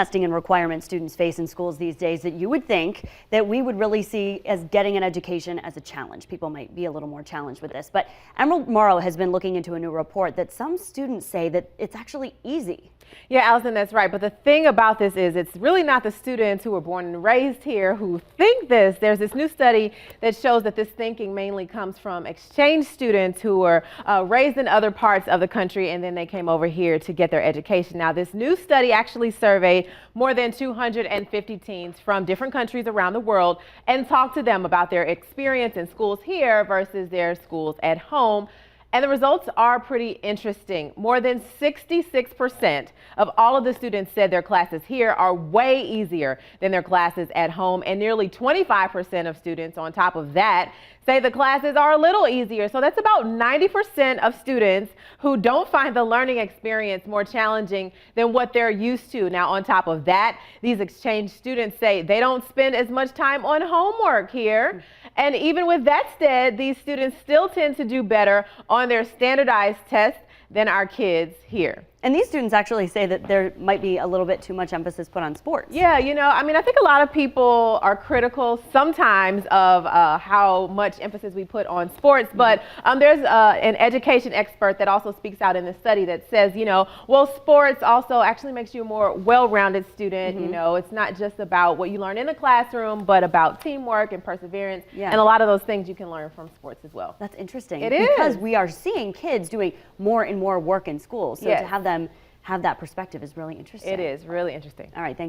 testing and requirements students face in schools these days that you would think that we would really see as getting an education as a challenge. People might be a little more challenged with this, but Emerald Morrow has been looking into a new report that some students say that it's actually easy. Yeah, Allison, that's right. But the thing about this is it's really not the students who were born and raised here who think this. There's this new study that shows that this thinking mainly comes from exchange students who were raised in other parts of the country and then they came over here to get their education. Now, this new study actually surveyed more than 250 teens from different countries around the world and talked to them about their experience in schools here versus their schools at home. And the results are pretty interesting. More than 66% of all of the students said their classes here are way easier than their classes at home. And nearly 25% of students on top of that say the classes are a little easier. So that's about 90% of students who don't find the learning experience more challenging than what they're used to. Now, on top of that, these exchange students say they don't spend as much time on homework here. And even with that said, these students still tend to do better on their standardized tests than our kids here. And these students actually say that there might be a little bit too much emphasis put on sports. Yeah, I mean, I think a lot of people are critical sometimes of how much emphasis we put on sports, but there's an education expert that also speaks out in the study that says, well, sports also actually makes you a more well-rounded student. It's not just about what you learn in the classroom, but about teamwork and perseverance. Yeah. And a lot of those things you can learn from sports as well. That's interesting. It is. Because we are seeing kids doing more and more work in school. So to have them have that perspective is really interesting. It is really interesting. All right, thanks.